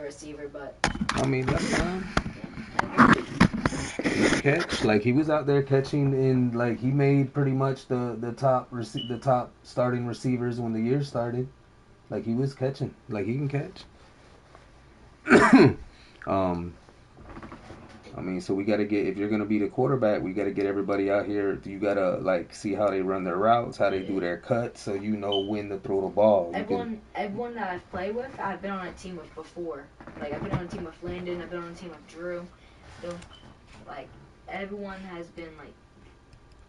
receiver, but I mean, that's fine. yeah, Just catch. Like, he was out there catching in, like, he made pretty much the top starting receivers when the year started. Like, he was catching. Like, he can catch. um, I mean, so we got to get, if you're going to be the quarterback, we got to get everybody out here. You got to, like, see how they run their routes, how they do their cuts, so you know when to throw the ball. everyone that I've played with, I've been on a team with before. Like, I've been on a team with Landon, I've been on a team with Drew. So, like, everyone has been, like,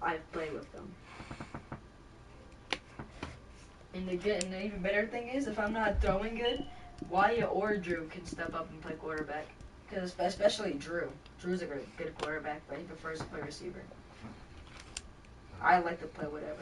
I've played with them. And the even better thing is, if I'm not throwing good, Wyatt or Drew can step up and play quarterback. Because especially Drew. Drew's a good quarterback, but he prefers to play receiver. I like to play whatever.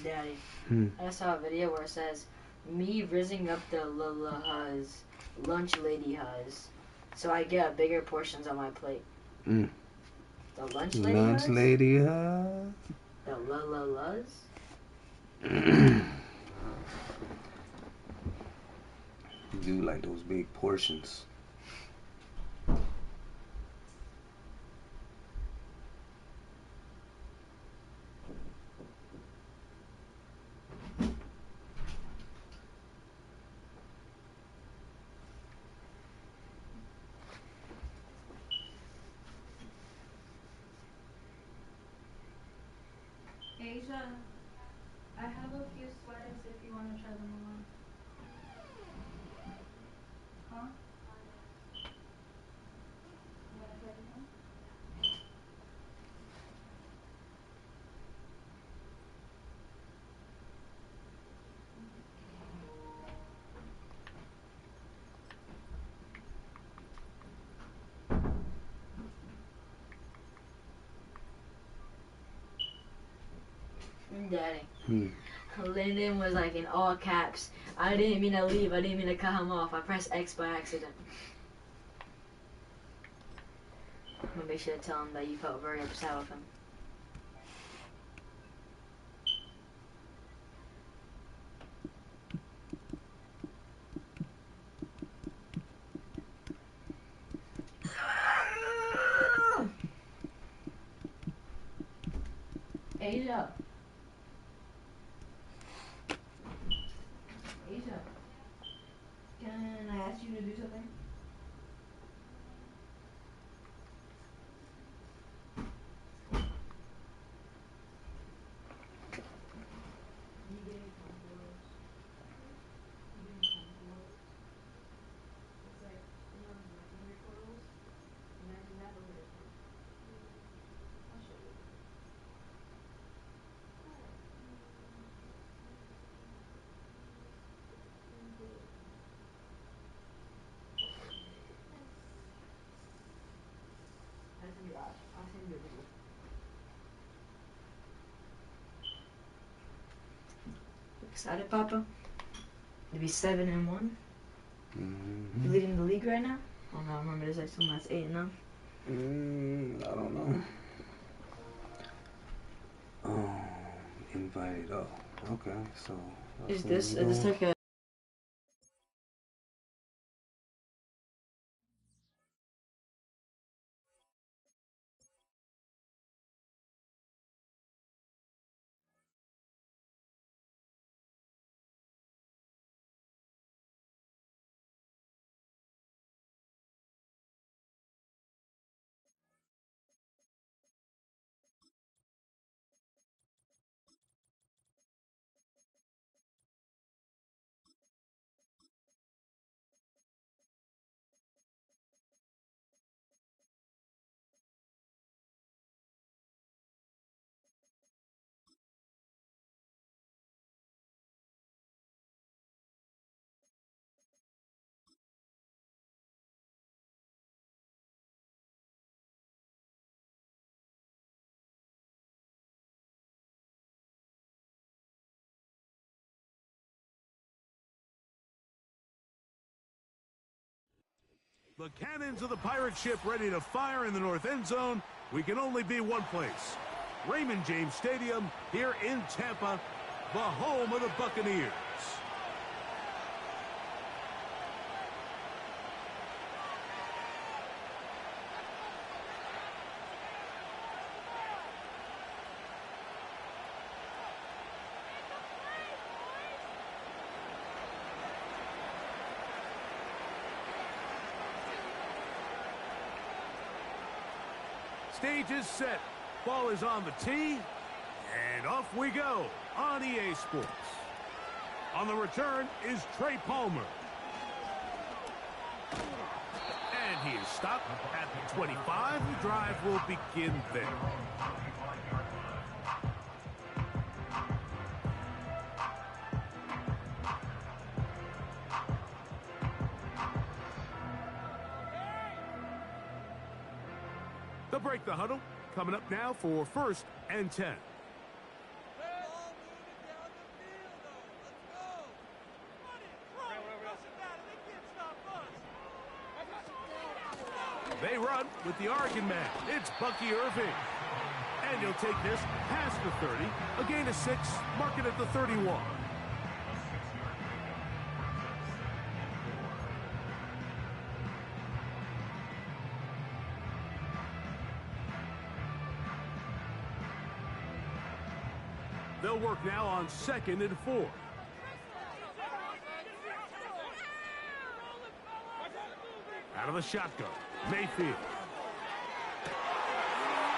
Daddy, I saw a video where it says, me rizzing up the lunch lady huz, so I get bigger portions on my plate. The lunch lady Lunch huz? lady huz? The luz? You do like those big portions. Asia, I have a few sweaters if you want to try them on. Huh? You want to try them on? Daddy. Lyndon was like in all caps. I didn't mean to leave. I didn't mean to cut him off. I pressed X by accident. I'm gonna make sure to tell him that you felt very upset with him. Asia. Asia. Can I ask you to do something? You getting comfortable? You getting comfortable? excited, Papa? To be 7-1. Mm-hmm. You leading the league right now? Oh no, I remember there's like someone that's 8-0. I don't know. Invited. Oh, okay. So Is that's what this we doing. like a The cannons of the pirate ship ready to fire in the north end zone. We can only be one place. Raymond James Stadium here in Tampa, the home of the Buccaneers. Stage is set. Ball is on the tee. And off we go on EA Sports. On the return is Trey Palmer. And he is stopped at the 25. The drive will begin there. They'll break the huddle. Coming up now for 1st and 10. They run with the Oregon man. It's Bucky Irving. And he'll take this past the 30. A gain of 6. Mark it at the 31. They'll work now on 2nd and 4. Out of the shotgun, Mayfield.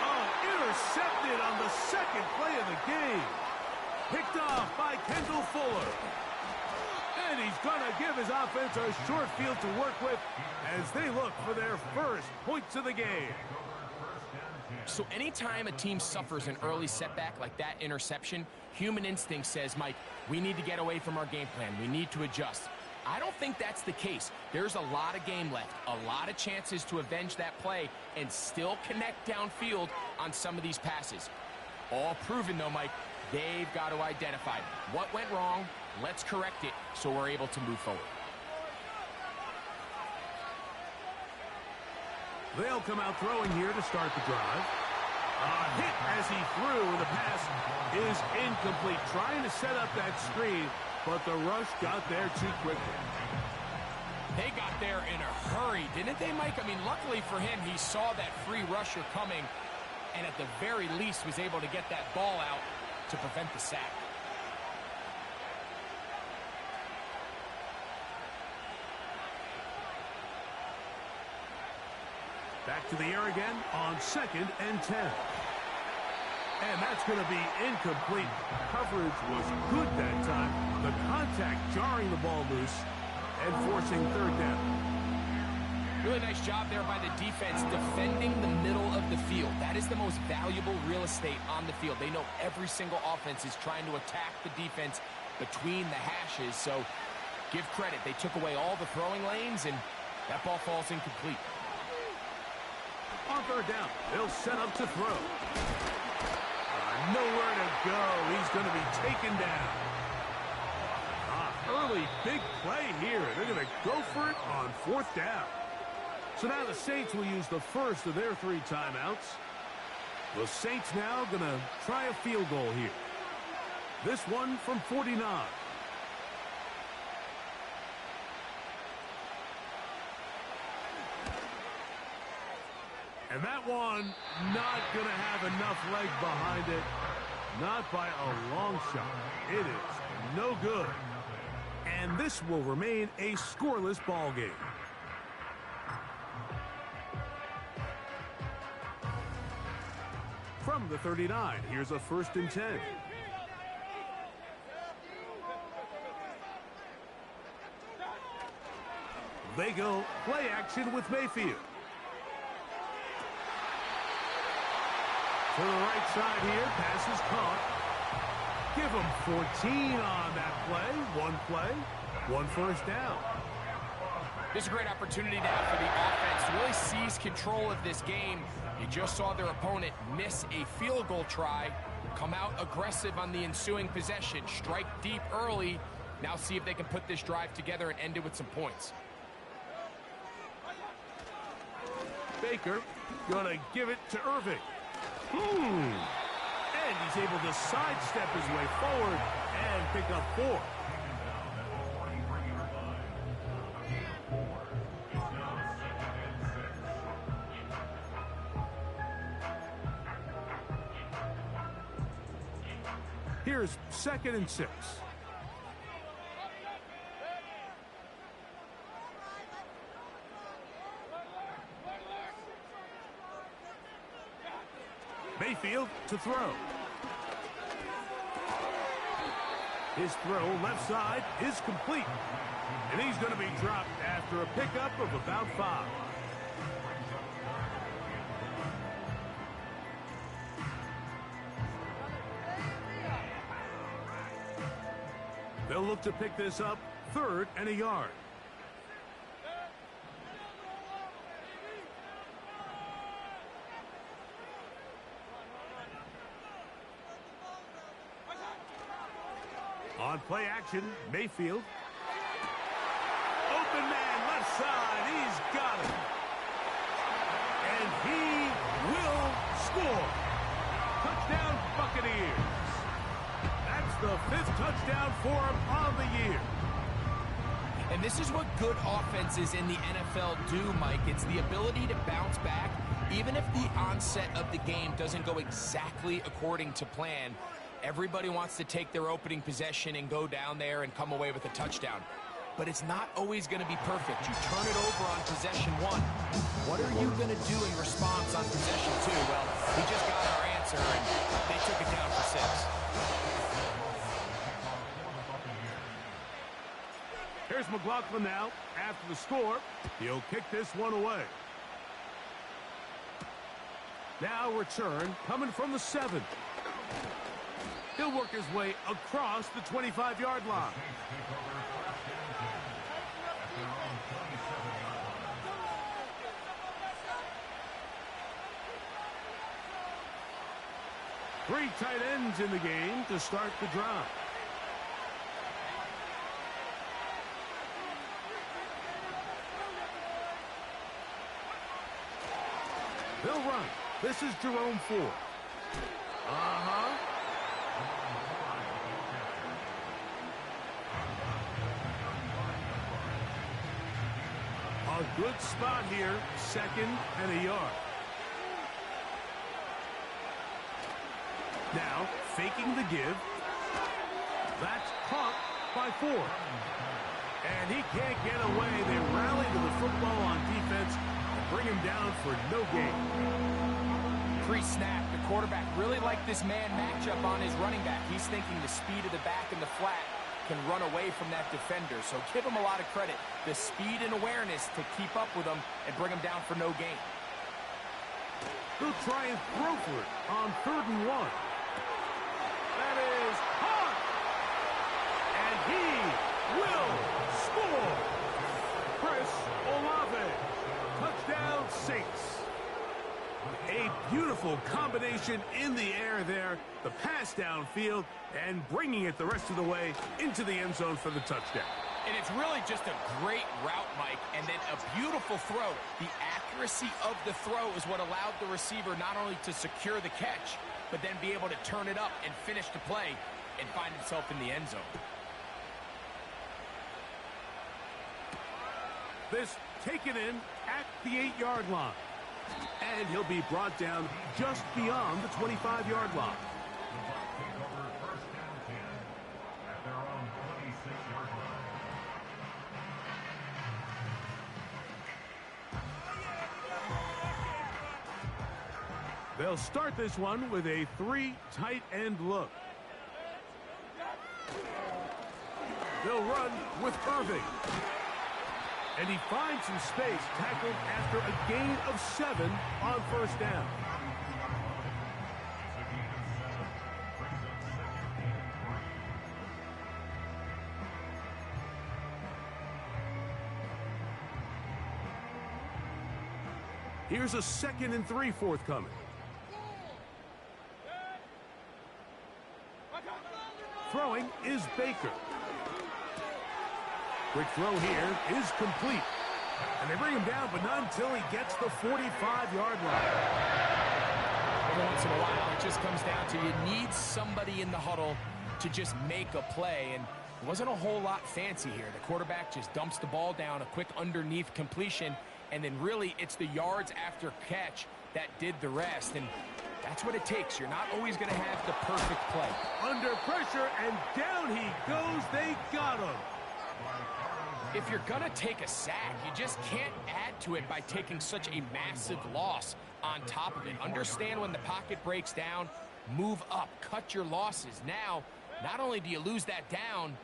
Oh, intercepted on the 2nd play of the game. Picked off by Kendall Fuller. And he's going to give his offense a short field to work with as they look for their first points of the game. So anytime a team suffers an early setback like that interception, human instinct says, Mike, we need to get away from our game plan. We need to adjust. I don't think that's the case. There's a lot of game left, a lot of chances to avenge that play and still connect downfield on some of these passes. All proven, though, Mike, they've got to identify what went wrong, let's correct it so we're able to move forward. They'll come out throwing here to start the drive. A hit as he threw, and the pass is incomplete. Trying to set up that screen, but the rush got there too quickly. They got there in a hurry, didn't they, Mike? I mean, luckily for him, he saw that free rusher coming, and at the very least was able to get that ball out to prevent the sack. Back to the air again on 2nd and 10. And that's going to be incomplete. Coverage was good that time. The contact jarring the ball loose and forcing 3rd down. Really nice job there by the defense defending the middle of the field. That is the most valuable real estate on the field. They know every single offense is trying to attack the defense between the hashes. So give credit. They took away all the throwing lanes, and that ball falls incomplete. On 3rd down, they'll set up to throw. Nowhere to go. He's going to be taken down. early big play here. They're going to go for it on 4th down. So now the Saints will use the first of their 3 timeouts. The Saints now going to try a field goal here. This one from 49. And that one not going to have enough leg behind it. Not by a long shot. It is no good. And this will remain a scoreless ball game. From the 39, here's a 1st and 10. They go play action with Mayfield. To the right side here, pass is caught. Give him 14 on that play, 1 first down. This is a great opportunity now for the offense to really seize control of this game. You just saw their opponent miss a field goal try, come out aggressive on the ensuing possession, strike deep early. Now see if they can put this drive together and end it with some points. Baker gonna give it to Irving. And he's able to sidestep his way forward and pick up 4. Here's 2nd and 6. Mayfield to throw. His throw left side is complete. And he's going to be dropped after a pickup of about 5. They'll look to pick this up 3rd and a yard. On play action, Mayfield. Open man, left side. He's got it. And he will score. Touchdown, Buccaneers. That's the 5th touchdown for him on the year. And this is what good offenses in the NFL do, Mike. It's the ability to bounce back, even if the onset of the game doesn't go exactly according to plan. Everybody wants to take their opening possession and go down there and come away with a touchdown. But it's not always going to be perfect. You turn it over on possession 1. What are you going to do in response on possession 2? Well, we just got our answer, and they took it down for 6. Here's McLaughlin now. After the score, he'll kick this one away. Now return coming from the 7. He'll work his way across the 25-yard line. Three tight ends in the game to start the drive. They'll run. This is Jerome Ford. A good spot here, 2nd and a yard. Now, faking the give. That's caught by Ford. And he can't get away. They rally to the football on defense and bring him down for no gain. Pre-snap, the quarterback really liked this man matchup on his running back. He's thinking the speed of the back and the flat can run away from that defender. So give him a lot of credit. The speed and awareness to keep up with him and bring him down for no gain. He'll try and throw for it on 3rd and 1. That is caught. And he will score. Chris Olave. Touchdown, Saints. A beautiful Beautiful combination in the air there. The pass downfield and bringing it the rest of the way into the end zone for the touchdown. And it's really just a great route, Mike, and then a beautiful throw. The accuracy of the throw is what allowed the receiver not only to secure the catch, but then be able to turn it up and finish the play and find himself in the end zone. This taken in at the 8-yard line. And he'll be brought down just beyond the 25-yard line. They'll start this one with a 3 tight end look. They'll run with Irving. And he finds some space, tackled after a gain of 7 on first down. Here's a 2nd and 3 forthcoming. Throwing is Baker. Quick throw here is complete. And they bring him down, but not until he gets the 45-yard line. Every once in a while, it just comes down to you need somebody in the huddle to just make a play. And it wasn't a whole lot fancy here. The quarterback just dumps the ball down, a quick underneath completion, and then really it's the yards after catch that did the rest. And that's what it takes. You're not always going to have the perfect play. Under pressure, and down he goes. They got him. If you're going to take a sack, you just can't add to it by taking such a massive loss on top of it. Understand when the pocket breaks down, move up, cut your losses. Now, not only do you lose that down,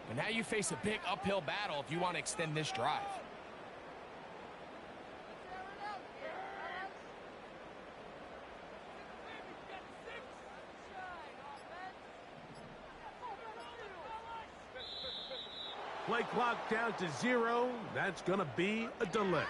but now you face a big uphill battle if you want to extend this drive. Play clock down to 0. That's going to be a delay.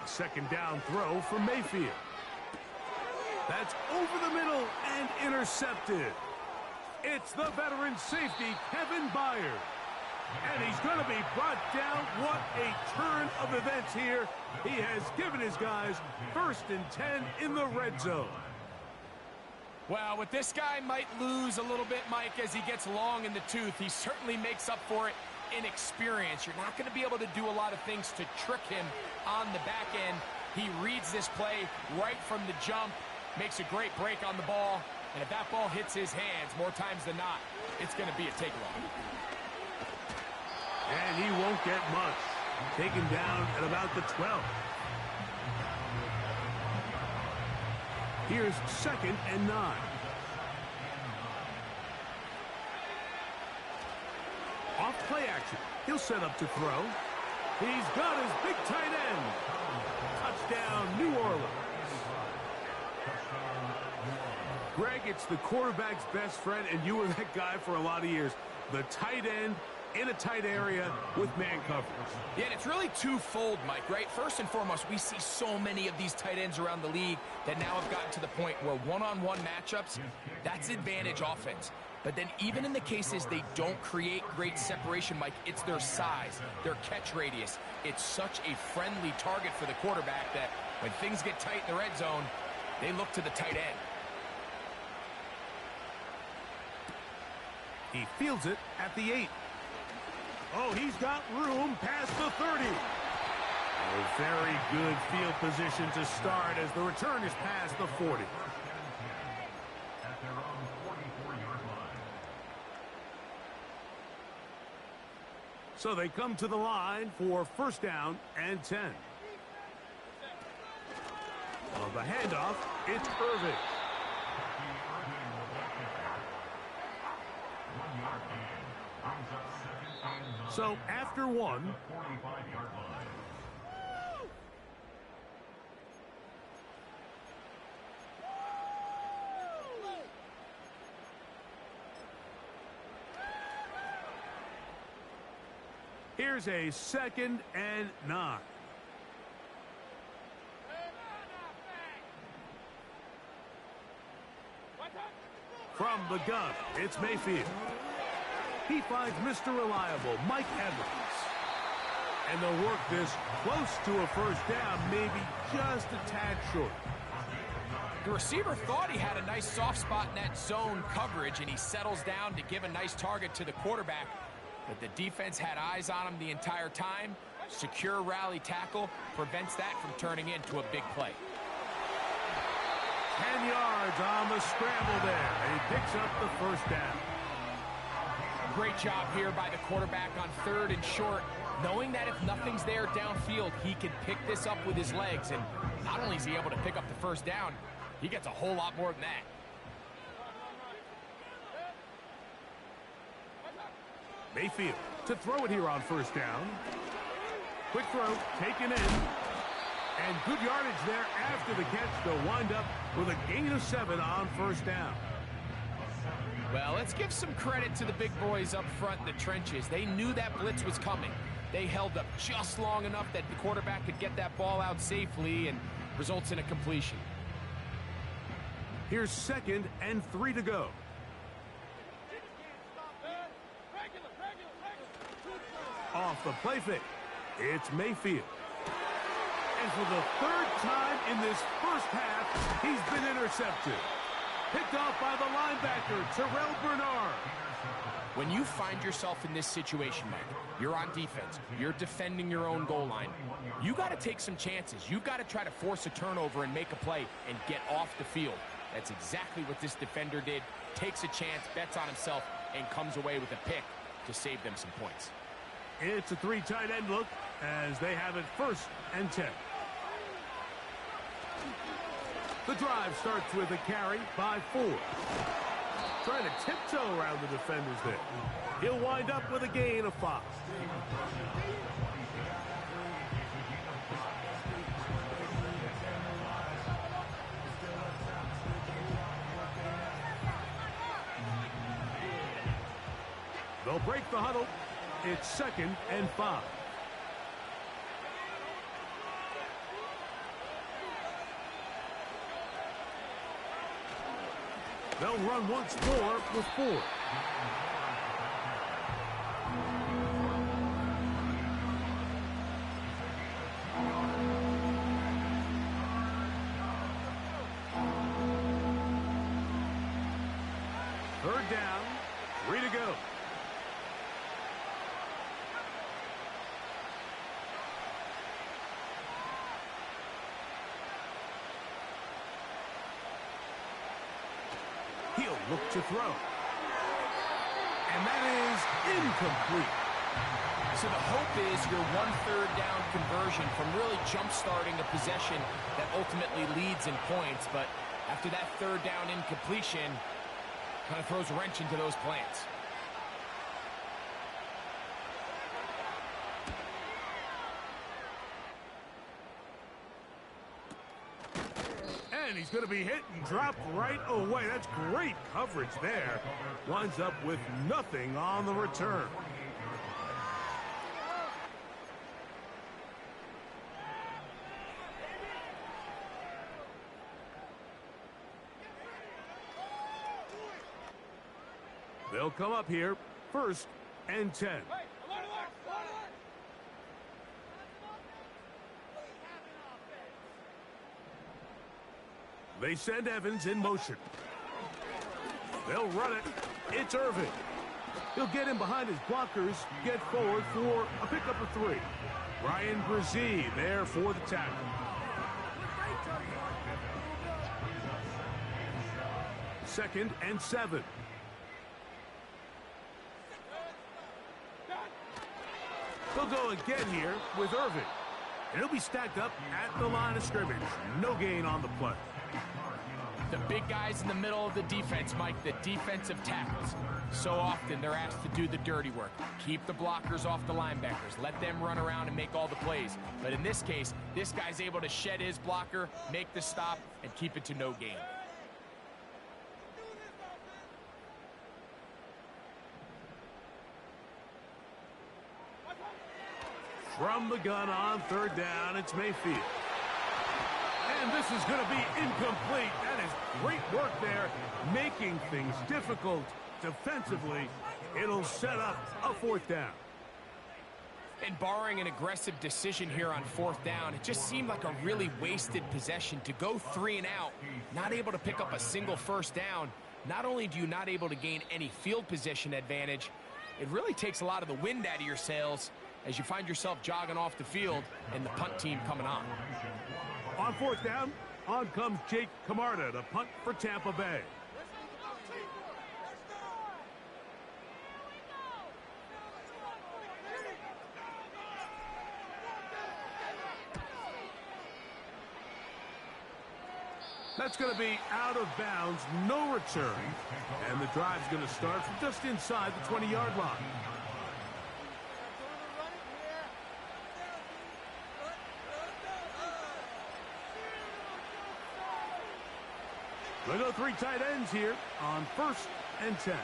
A 2nd down throw for Mayfield. That's over the middle and intercepted. It's the veteran safety, Kevin Byard. And he's going to be brought down. What a turn of events here. He has given his guys 1st and 10 in the red zone. Well, with this guy might lose a little bit, Mike, as he gets long in the tooth. He certainly makes up for it in experience. You're not going to be able to do a lot of things to trick him on the back end. He reads this play right from the jump, makes a great break on the ball. And if that ball hits his hands more times than not, it's going to be a take-off. And he won't get much. Taken down at about the 12. Here's 2nd and 9. Off play action. He'll set up to throw. He's got his big tight end. Touchdown, New Orleans. Greg, it's the quarterback's best friend, and you were that guy for a lot of years. The tight end in a tight area with man coverage. Yeah, and it's really twofold, Mike, right? First and foremost, we see so many of these tight ends around the league that now have gotten to the point where one-on-one matchups, that's advantage offense. But then even in the cases they don't create great separation, Mike, it's their size, their catch radius. It's such a friendly target for the quarterback that when things get tight in the red zone, they look to the tight end. He fields it at the 8. Oh, he's got room past the 30. A very good field position to start as the return is past the 40. At their own 44-yard line. So they come to the line for 1st down and 10. On the handoff, it's Irving. So after 1, Here's a 2nd and 9. From the gun, it's Mayfield. He finds Mr. Reliable, Mike Evans. And they'll work this close to a first down, maybe just a tad short. The receiver thought he had a nice soft spot in that zone coverage, and he settles down to give a nice target to the quarterback. But the defense had eyes on him the entire time. Secure rally tackle prevents that from turning into a big play. 10 yards on the scramble there, and he picks up the first down. Great job here by the quarterback on 3rd and short, knowing that if nothing's there downfield, he can pick this up with his legs. And not only is he able to pick up the first down, he gets a whole lot more than that. Mayfield to throw it here on first down. Quick throw, taken in. And good yardage there after the catch. They'll wind up with a gain of 7 on first down. Well, let's give some credit to the big boys up front in the trenches. They knew that blitz was coming. They held up just long enough that the quarterback could get that ball out safely, and results in a completion. Here's 2nd and 3 to go. Off the play fake, it's Mayfield. And for the 3rd time in this first half, he's been intercepted. Picked off by the linebacker, Terrell Bernard. When you find yourself in this situation, Mike, you're on defense, you're defending your own goal line, you got to take some chances. You got to try to force a turnover and make a play and get off the field. That's exactly what this defender did. Takes a chance, bets on himself, and comes away with a pick to save them some points. It's a 3 tight end look as they have it 1st and 10. The drive starts with a carry by Ford. Trying to tiptoe around the defenders there. He'll wind up with a gain of 5. They'll break the huddle. It's 2nd and 5. They'll run once more with 4. Third down, 3 to go. He'll look to throw. And that is incomplete. So the hope is your 1/3 down conversion from really jump-starting a possession that ultimately leads in points. But after that 3rd down incompletion, kind of throws a wrench into those plans. And he's going to be hit and dropped right away. That's great coverage there. Winds up with nothing on the return. They'll come up here 1st and 10. They send Evans in motion. They'll run it. It's Irvin. He'll get in behind his blockers, get forward for a pickup of 3. Ryan Brzee there for the tackle. Second and 7. They'll go again here with Irvin. And he'll be stacked up at the line of scrimmage. No gain on the play. The big guys in the middle of the defense, Mike, the defensive tackles. So often they're asked to do the dirty work. Keep the blockers off the linebackers. Let them run around and make all the plays. But in this case, this guy's able to shed his blocker, make the stop, and keep it to no gain. From the gun on third down, it's Mayfield. And this is going to be incomplete. That is great work there, making things difficult defensively. It'll set up a fourth down. And barring an aggressive decision here on fourth down, it just seemed like a really wasted possession to go 3 and out, not able to pick up a single first down. Not only do you not able to gain any field position advantage, it really takes a lot of the wind out of your sails as you find yourself jogging off the field and the punt team coming on. On fourth down, on comes Jake Camarda to punt for Tampa Bay. That's going to be out of bounds, no return. And the drive's going to start from just inside the 20-yard line. We'll go 3 tight ends here on 1st and 10.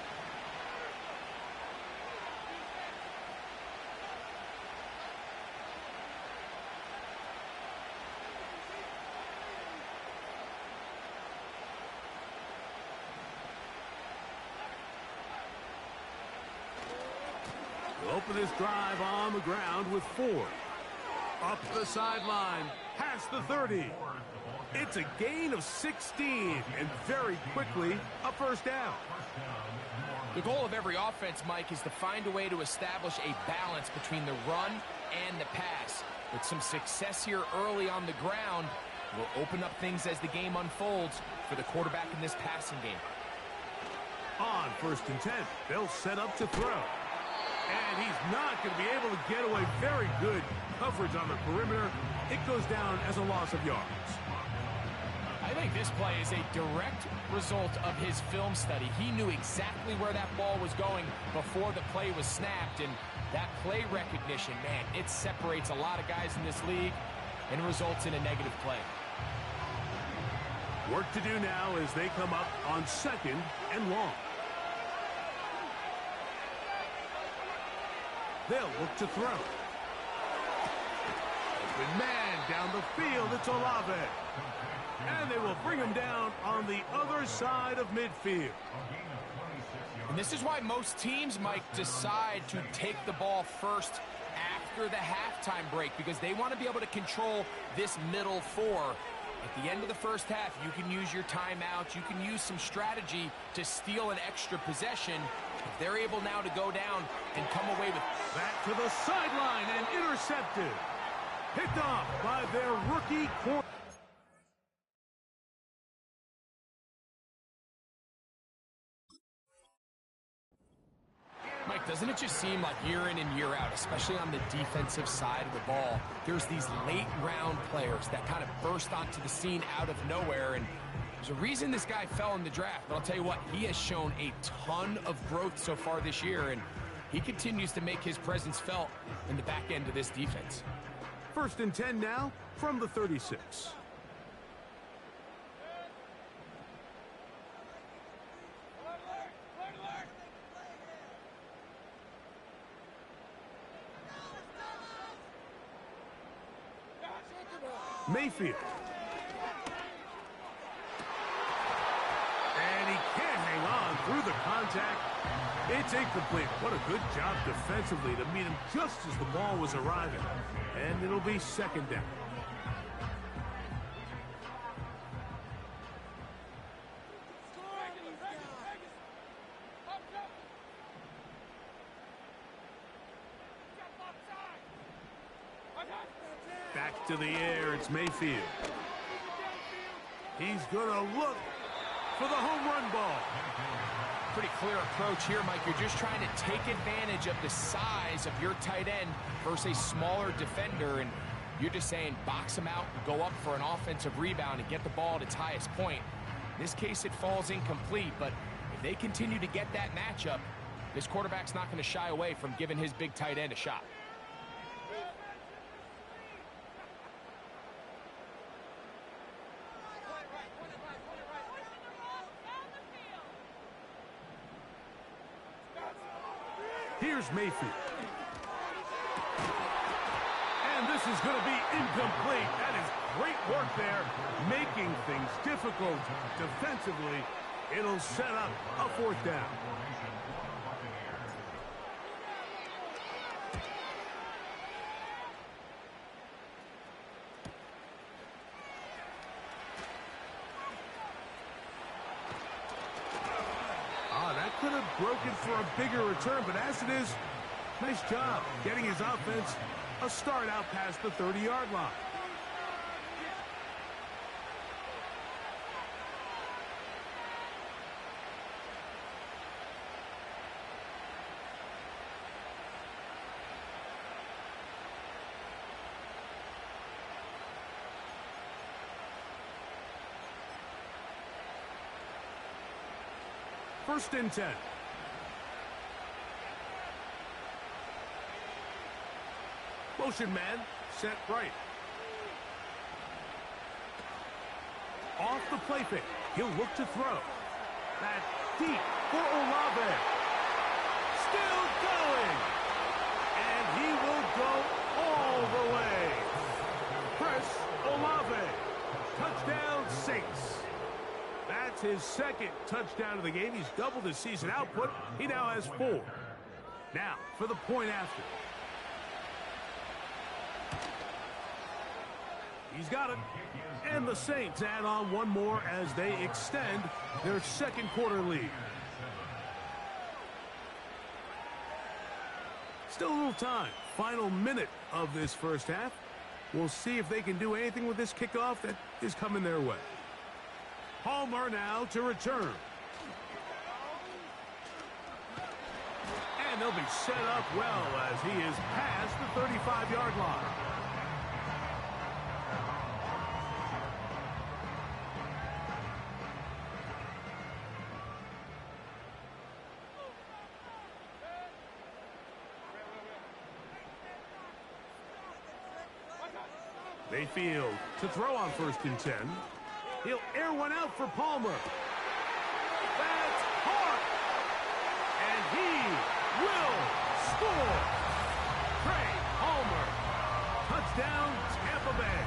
We'll open this drive on the ground with 4. Up the sideline, past the 30. It's a gain of 16, and very quickly, a first down. The goal of every offense, Mike, is to find a way to establish a balance between the run and the pass. With some success here early on the ground, will open up things as the game unfolds for the quarterback in this passing game. On 1st and 10, they'll set up to throw. And he's not going to be able to get away. Very good coverage on the perimeter. It goes down as a loss of yards. I think this play is a direct result of his film study. He knew exactly where that ball was going before the play was snapped, and that play recognition, man, it separates a lot of guys in this league and results in a negative play. Work to do now as they come up on 2nd and long. They'll look to throw. Open man down the field, it's Olave. And they will bring him down on the other side of midfield. And this is why most teams might decide to take the ball first after the halftime break, because they want to be able to control this middle 4. At the end of the first half, you can use your timeout. You can use some strategy to steal an extra possession. If they're able now to go down and come away with... Back to the sideline and intercepted. Picked off by their rookie corner. Mike, doesn't it just seem like year in and year out, especially on the defensive side of the ball, there's these late-round players that kind of burst onto the scene out of nowhere, and there's a reason this guy fell in the draft, but I'll tell you what, he has shown a ton of growth so far this year, and he continues to make his presence felt in the back end of this defense. 1st and 10 now from the 36. Mayfield. And he can't hang on through the contact. It's incomplete. What a good job defensively to meet him just as the ball was arriving. And it'll be 2nd down. Back to the air, it's Mayfield. He's going to look for the home run ball. Pretty clear approach here, Mike. You're just trying to take advantage of the size of your tight end versus a smaller defender, and you're just saying box him out, go up for an offensive rebound, and get the ball at its highest point. In this case, it falls incomplete, but if they continue to get that matchup, this quarterback's not going to shy away from giving his big tight end a shot. Here's Mayfield. Incomplete. That is great work there, making things difficult defensively. It'll set up a 4th down. That could have broken for a bigger return, but as it is, nice job getting his offense a start out past the 30-yard line. First and 10. Motion man, set right. Off the play fake. He'll look to throw. That's deep for Olave. Still going. And he will go all the way. Chris Olave. Touchdown, Saints. That's his 2nd touchdown of the game. He's doubled his season output. He now has 4. Now for the point after. He's got it. And the Saints add on one more as they extend their 2nd quarter lead. Still a little time. Final minute of this first half. We'll see if they can do anything with this kickoff that is coming their way. Palmer now to return. And they'll be set up well as he is past the 35-yard line. Mayfield to throw on 1st and 10. He'll air one out for Palmer. That's hard. And he will score. Trey Palmer. Touchdown, Tampa Bay.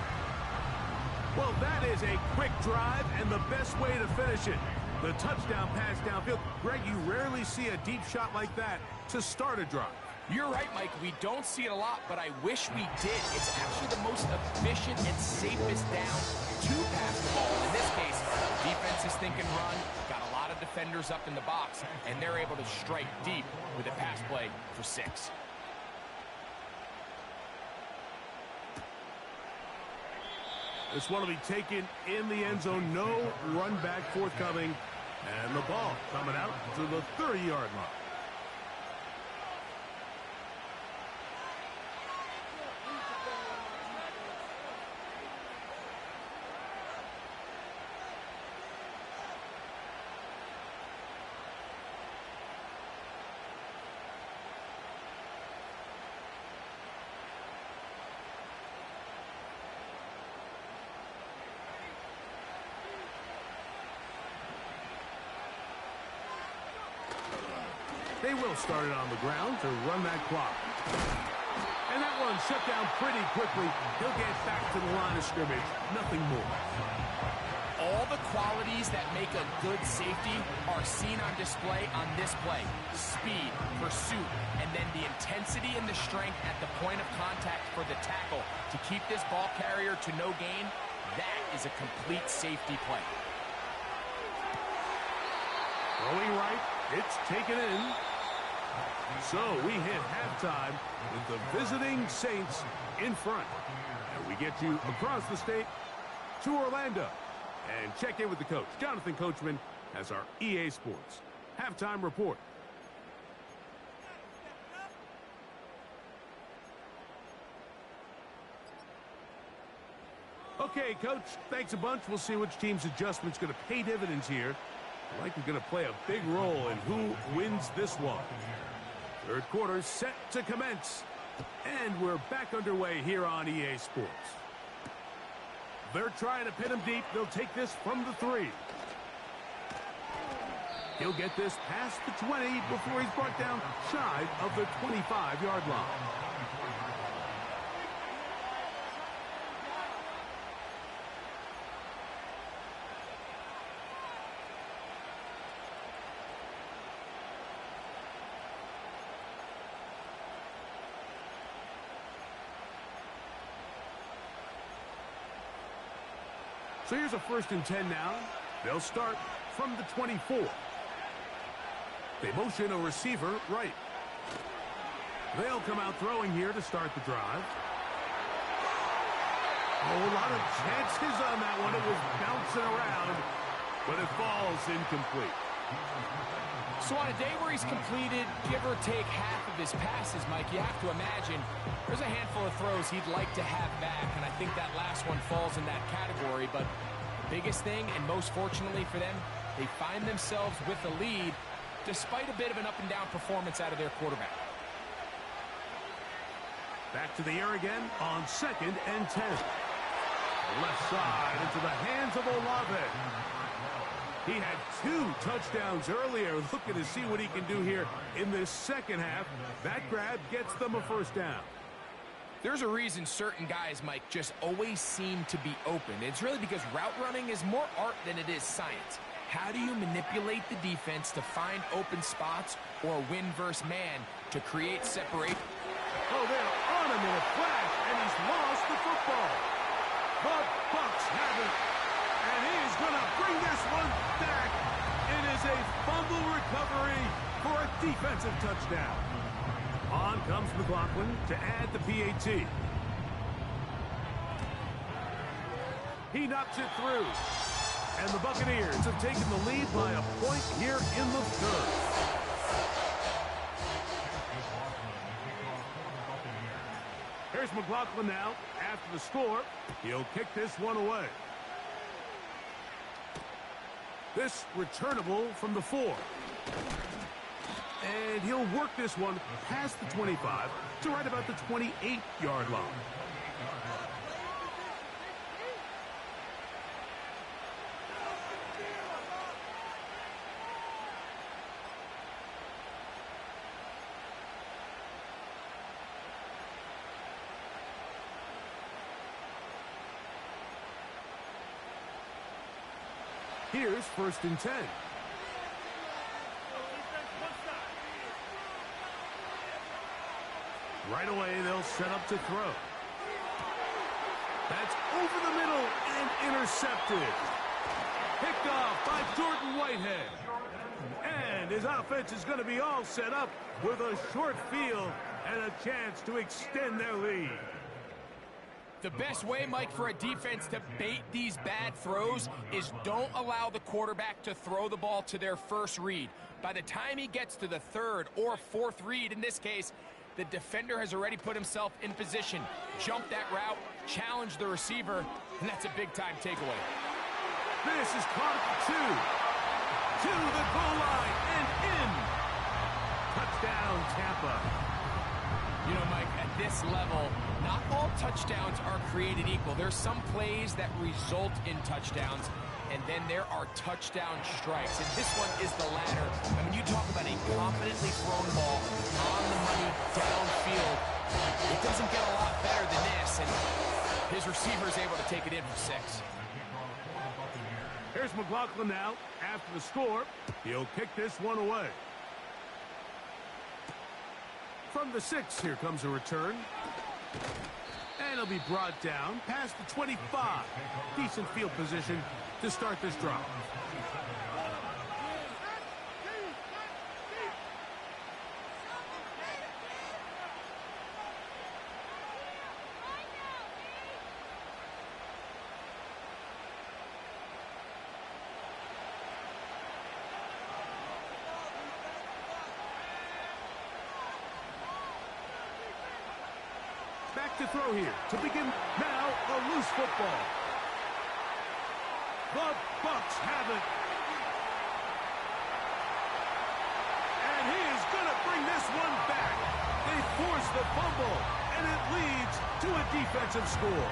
Well, that is a quick drive and the best way to finish it. The touchdown pass downfield. Greg, you rarely see a deep shot like that to start a drive. You're right, Mike. We don't see it a lot, but I wish we did. It's actually the most efficient and safest down to pass the ball. In this case, defense is thinking run, got a lot of defenders up in the box, and they're able to strike deep with a pass play for 6. This one will be taken in the end zone. No run back forthcoming. And the ball coming out to the 30-yard line. They will start it on the ground to run that clock. And that one shut down pretty quickly. He'll get back to the line of scrimmage. Nothing more. All the qualities that make a good safety are seen on display on this play. Speed, pursuit, and then the intensity and the strength at the point of contact for the tackle to keep this ball carrier to no gain. That is a complete safety play. Going right, it's taken in. So we hit halftime with the visiting Saints in front. And we get you across the state to Orlando. And check in with the coach. Jonathan Coachman has our EA Sports halftime report. Okay, Coach, thanks a bunch. We'll see which team's adjustment's going to pay dividends here. Likely going to play a big role in who wins this one. Third quarter set to commence. And we're back underway here on EA Sports. They're trying to pin him deep. They'll take this from the 3. He'll get this past the 20 before he's brought down shy of the 25-yard line. So here's a 1st and 10 now. They'll start from the 24. They motion a receiver right. They'll come out throwing here to start the drive. Oh, a lot of chances on that one. It was bouncing around, but it falls incomplete. So on a day where he's completed, give or take half of his passes, Mike, you have to imagine there's a handful of throws he'd like to have back, and I think that last one falls in that category. But the biggest thing, and most fortunately for them, they find themselves with a lead despite a bit of an up-and-down performance out of their quarterback. Back to the air again on 2nd and 10. Left side into the hands of Olave. He had 2 touchdowns earlier. Looking to see what he can do here in this second half. That grab gets them a 1st down. There's a reason certain guys, Mike, just always seem to be open. It's really because route running is more art than it is science. How do you manipulate the defense to find open spots or win versus man to create separation? Oh, they're on him in a flash, and he's lost the football. The Bucs have it, and he's going to bring this one back. It is a fumble recovery for a defensive touchdown. On comes McLaughlin to add the PAT. He knocks it through. And the Buccaneers have taken the lead by a point here in the 3rd. Here's McLaughlin now. After the score, he'll kick this one away. This returnable from the 4. And he'll work this one past the 25 to right about the 28-yard line. Here's 1st and 10. Right away, they'll set up to throw. That's over the middle and intercepted. Picked off by Jordan Whitehead. And his offense is going to be all set up with a short field and a chance to extend their lead. The best way, Mike, for a defense to bait these bad throws is don't allow the quarterback to throw the ball to their first read. By the time he gets to the 3rd or 4th read, in this case, the defender has already put himself in position. Jump that route, challenge the receiver, and that's a big-time takeaway. This is caught at the 2. To the goal line and in. Touchdown, Tampa. You know, Mike, at this level, not all touchdowns are created equal. There's some plays that result in touchdowns, and then there are touchdown strikes. And this one is the latter. I mean, you talk about a confidently thrown ball on the money downfield. It doesn't get a lot better than this, and his receiver is able to take it in for 6. Here's McLaughlin now. After the score, he'll kick this one away. From the 6, here comes a return. And he'll be brought down past the 25. Decent field position to start this drive. Back to throw here to begin now a loose football. The Bucs have it. And he is going to bring this one back. They force the fumble, and it leads to a defensive score.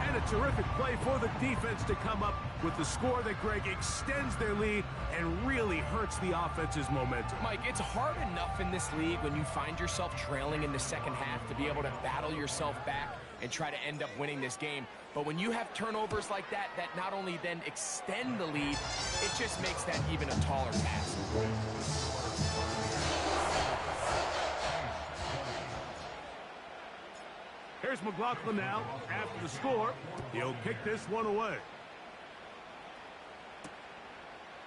And a terrific play for the defense to come up with the score that, Greg, extends their lead and really hurts the offense's momentum. Mike, it's hard enough in this league when you find yourself trailing in the second half to be able to battle yourself back and try to end up winning this game. But when you have turnovers like that, that not only then extend the lead, it just makes that even a taller task. Here's McLaughlin now. After the score, he'll kick this one away.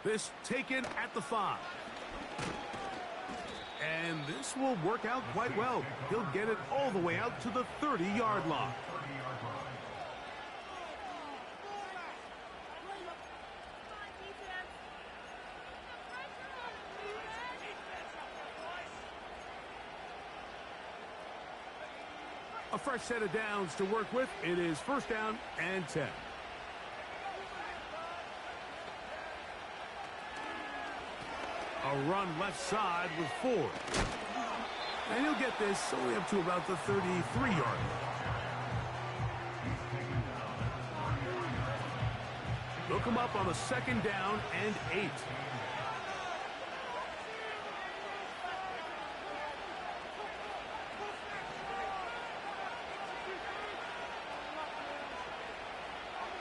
This taken at the 5. And this will work out quite well. He'll get it all the way out to the 30-yard line. A fresh set of downs to work with. It is first down and 10. A run left side with Ford. And he'll get this only up to about the 33-yard line. They'll come up on a second down and 8.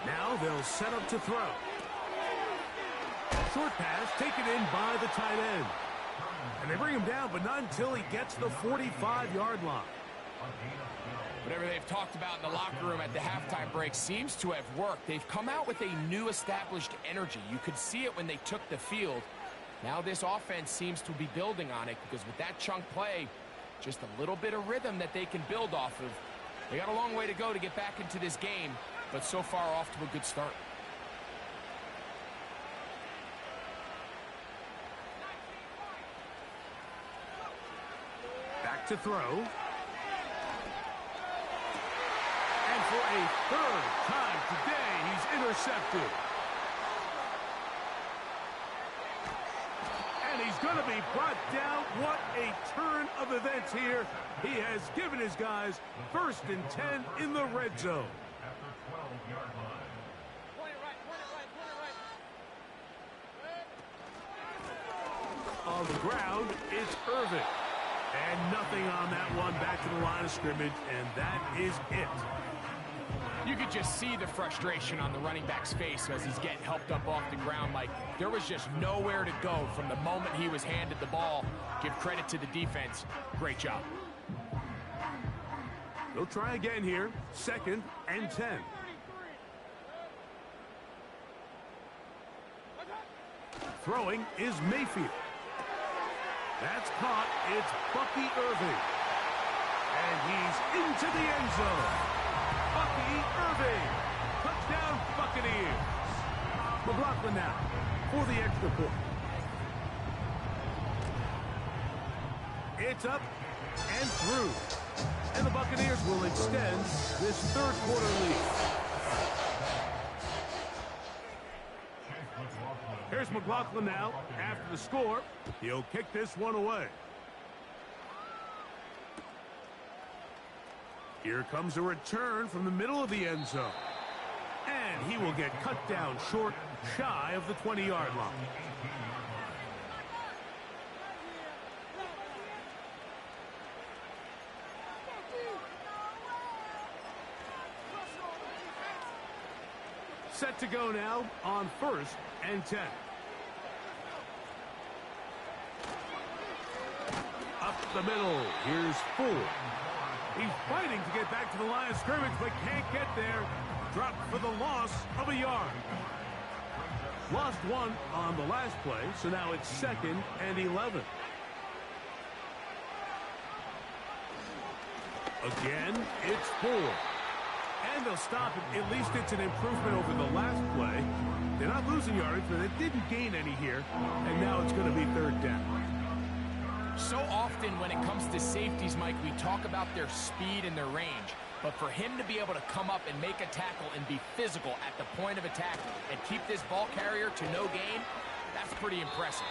Now they'll set up to throw. Short pass taken in by the tight end. And they bring him down, but not until he gets the 45-yard line. Whatever they've talked about in the locker room at the halftime break seems to have worked. They've come out with a new established energy. You could see it when they took the field. Now this offense seems to be building on it because with that chunk play, just a little bit of rhythm that they can build off of. They got a long way to go to get back into this game, but so far off to a good start. Back to throw. And for a third time today, he's intercepted. And he's going to be brought down. What a turn of events here. He has given his guys first and 10 in the red zone. On the ground, it's Irvin. And nothing on that one, back to the line of scrimmage, and that is it. You could just see the frustration on the running back's face as he's getting helped up off the ground. Like, there was just nowhere to go from the moment he was handed the ball. Give credit to the defense. Great job. They'll try again here. Second and 10. Throwing is Mayfield. That's caught. It's Bucky Irving. And he's into the end zone. Bucky Irving. Touchdown, Buccaneers. McLaughlin now for the extra point. It's up and through. And the Buccaneers will extend this third quarter lead. Here's McLaughlin now. After the score, he'll kick this one away. Here comes a return from the middle of the end zone. And he will get cut down short, shy of the 20-yard line. Set to go now on first and 10. Up the middle. Here's Ford. He's fighting to get back to the line of scrimmage, but can't get there. Dropped for the loss of a yard. Lost one on the last play, so now it's second and 11. Again, it's Ford. And they'll stop it. At least it's an improvement over the last play. They're not losing yards, but they didn't gain any here. And now it's going to be third down. So often when it comes to safeties, Mike, we talk about their speed and their range. But for him to be able to come up and make a tackle and be physical at the point of attack and keep this ball carrier to no gain, that's pretty impressive.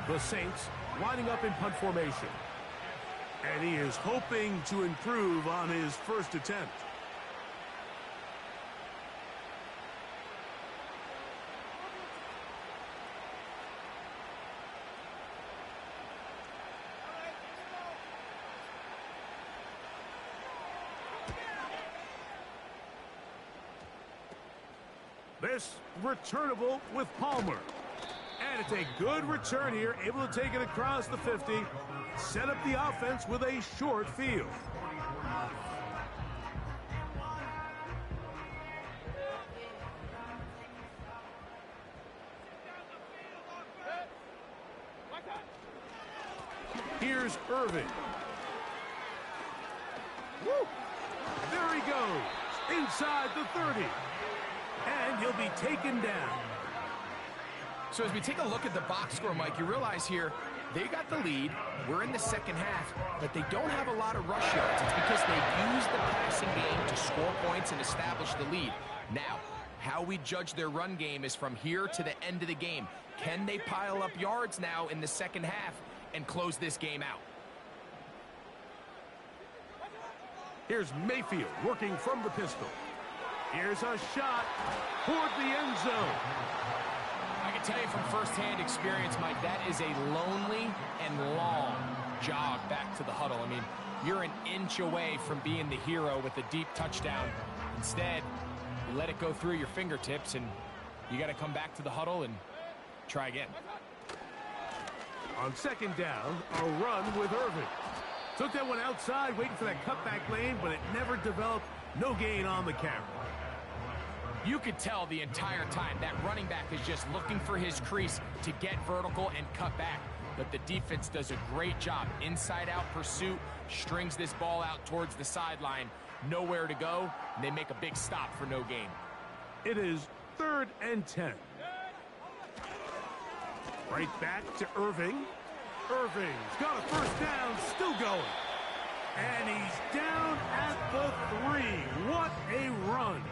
The Saints lining up in punt formation. And he is hoping to improve on his first attempt. This returnable with Palmer. And it's a good return here, able to take it across the 50, set up the offense with a short field. Here's Irving. Woo! There he goes, inside the 30. And he'll be taken down. So as we take a look at the box score, Mike, you realize here they got the lead. We're in the second half, but they don't have a lot of rush yards. It's because they use the passing game to score points and establish the lead. Now, how we judge their run game is from here to the end of the game. Can they pile up yards now in the second half and close this game out? Here's Mayfield working from the pistol. Here's a shot toward the end zone. I can tell you from firsthand experience, Mike, that is a lonely and long jog back to the huddle. I mean, you're an inch away from being the hero with a deep touchdown. Instead, you let it go through your fingertips, and you got to come back to the huddle and try again. On second down, a run with Irving. Took that one outside, waiting for that cutback lane, but it never developed. No gain on the carry. You could tell the entire time that running back is just looking for his crease to get vertical and cut back. But the defense does a great job. Inside-out pursuit, strings this ball out towards the sideline. Nowhere to go, and they make a big stop for no gain. It is 3rd and 10. Right back to Irving. Irving's got a first down, still going. And he's down at the 3. What a run.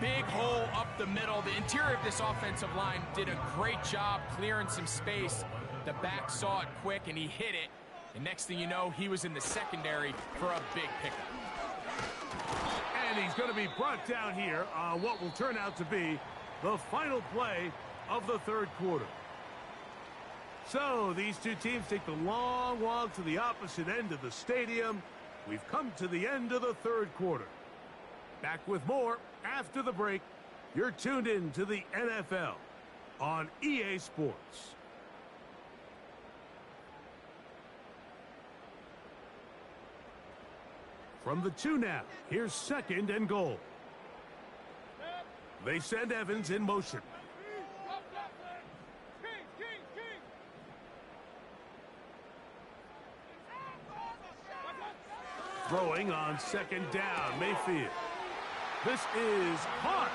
Big hole up the middle. The interior of this offensive line did a great job clearing some space. The back saw it quick, and he hit it. And next thing you know, he was in the secondary for a big pickup. And he's going to be brought down here on what will turn out to be the final play of the 3rd quarter. So these two teams take the long walk to the opposite end of the stadium. We've come to the end of the 3rd quarter. Back with more after the break. You're tuned in to the NFL on EA Sports. From the 2 now, here's 2nd and goal. They send Evans in motion. Throwing on 2nd down, Mayfield. This is caught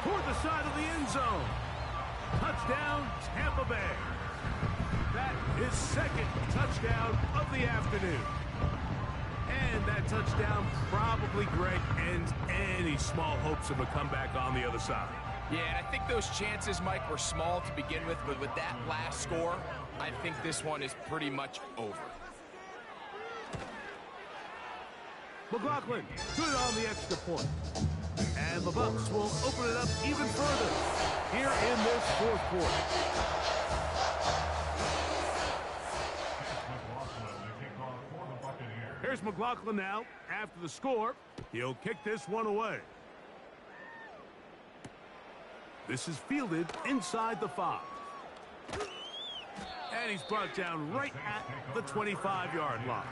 toward the side of the end zone. Touchdown, Tampa Bay. That is 2nd touchdown of the afternoon. And that touchdown probably, Greg, ends any small hopes of a comeback on the other side. Yeah, and I think those chances, Mike, were small to begin with, but with that last score, I think this one is pretty much over. McLaughlin, good on the extra point. And the Bucs will open it up even further here in this 4th quarter. Here's McLaughlin now. After the score, he'll kick this one away. This is fielded inside the 5. And he's brought down right at the 25-yard line.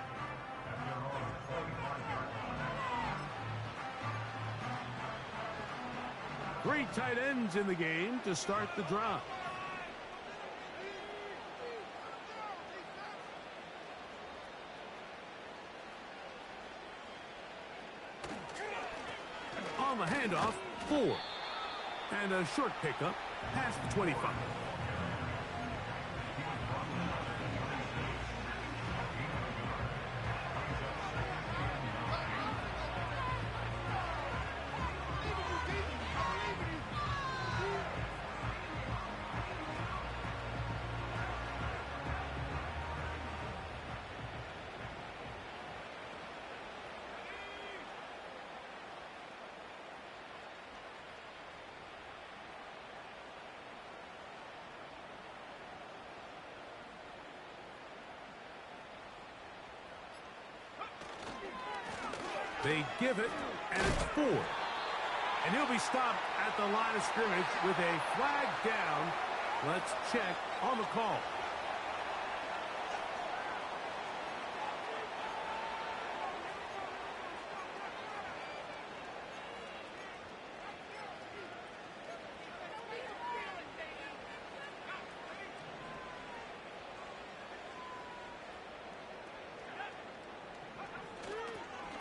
Three tight ends in the game to start the drive. On the handoff, Ford. And a short pickup past the 25. They give it, and it's 4. And he'll be stopped at the line of scrimmage with a flag down Let's check on the call.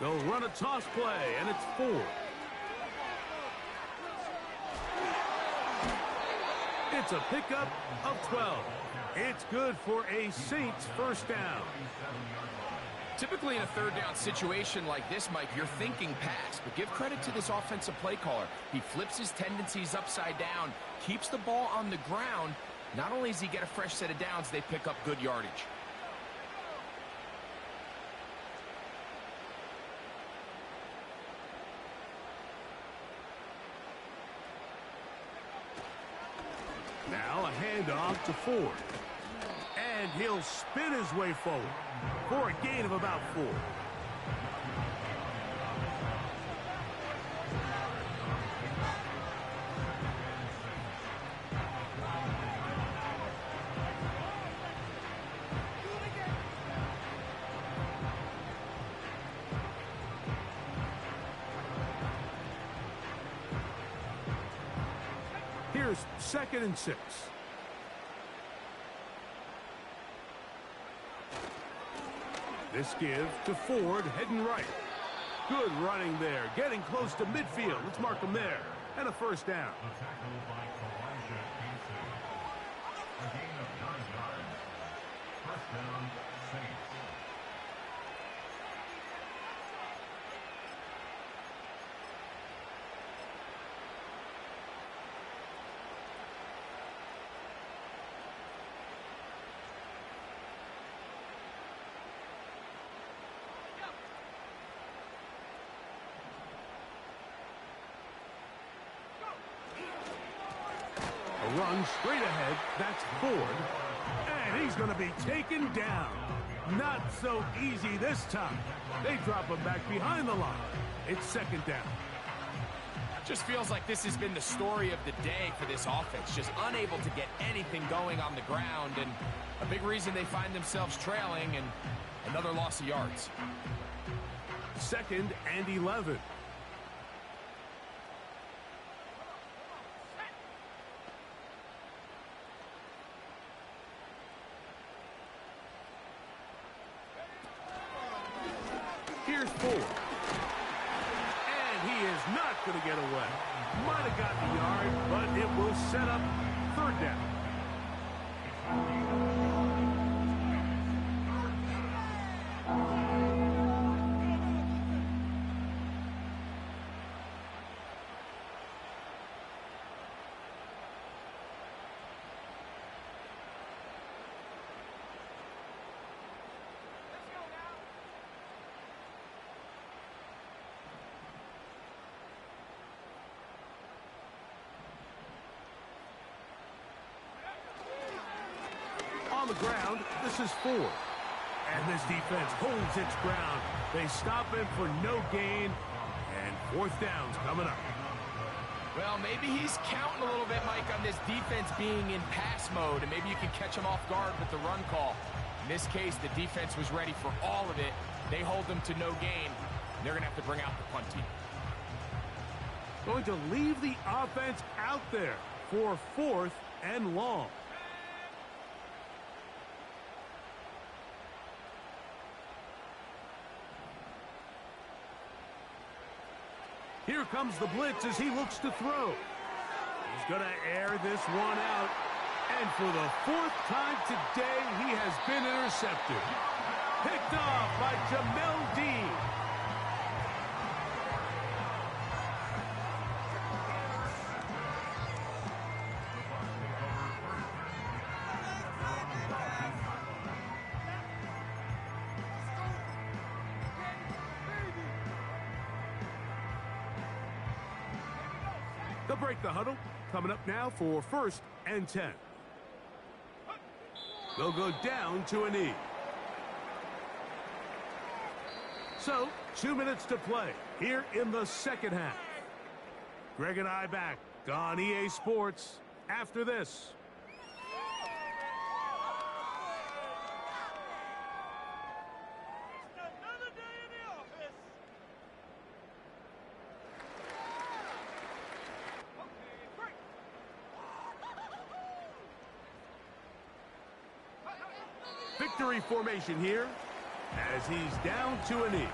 They'll run a toss play, and it's 4. It's a pickup of 12. It's good for a Saints first down. Typically in a third down situation like this, Mike, you're thinking pass, but give credit to this offensive play caller. He flips his tendencies upside down, keeps the ball on the ground. Not only does he get a fresh set of downs, they pick up good yardage. Now a handoff to Ford. And he'll spin his way forward for a gain of about 4. Here's 2nd and 6. This give to Ford, heading right. Good running there, getting close to midfield. Let's mark him there. And a first down. A run straight ahead, that's Ford. And he's going to be taken down. Not so easy this time. They drop him back behind the line. It's 2nd down. Just feels like this has been the story of the day for this offense. Just unable to get anything going on the ground. And a big reason they find themselves trailing and another loss of yards. 2nd and 11. Here's Ford. And he is not going to get away. Might have got the yard, but it will set up 3rd down. On the ground, this is Ford. And this defense holds its ground. They stop him for no gain. And 4th down's coming up. Well, maybe he's counting a little bit, Mike, on this defense being in pass mode, and maybe you can catch him off guard with the run call. In this case, the defense was ready for all of it. They hold them to no gain. They're going to have to bring out the punt team. Going to leave the offense out there for 4th and long. Here comes the blitz as he looks to throw. He's going to air this one out. And for the 4th time today, he has been intercepted. Picked off by Jamel Dean. They'll break the huddle. Coming up now for 1st and 10. They'll go down to a knee. So, 2 minutes to play here in the 2nd half. Greg and I back on EA Sports after this. Victory formation here as he's down to a knee.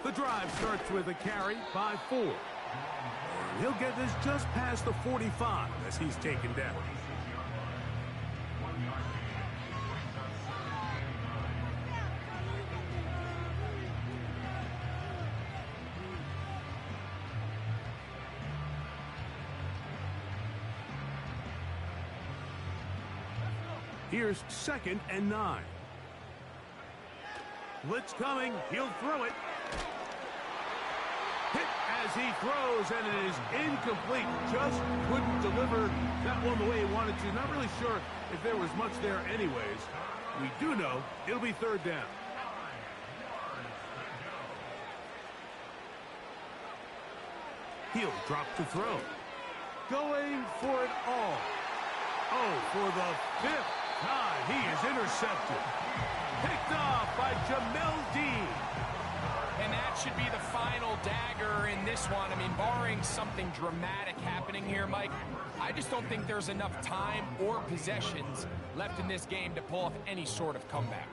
The drive starts with a carry by 4. And he'll get this just past the 45 as he's taken down. Here's 2nd and 9. Blitz coming. He'll throw it. Hit as he throws, and it is incomplete. Just couldn't deliver that one the way he wanted to. Not really sure if there was much there anyways. We do know it'll be 3rd down. He'll drop to throw. Going for it all. Oh, for the 5th time, he is intercepted. Picked off by Jamel Dean. And that should be the final dagger in this one. I mean, barring something dramatic happening here, Mike, I just don't think there's enough time or possessions left in this game to pull off any sort of comeback.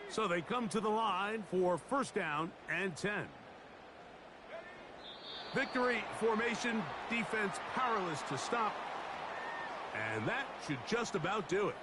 So they come to the line for 1st down and 10. Victory formation, defense powerless to stop. And that should just about do it.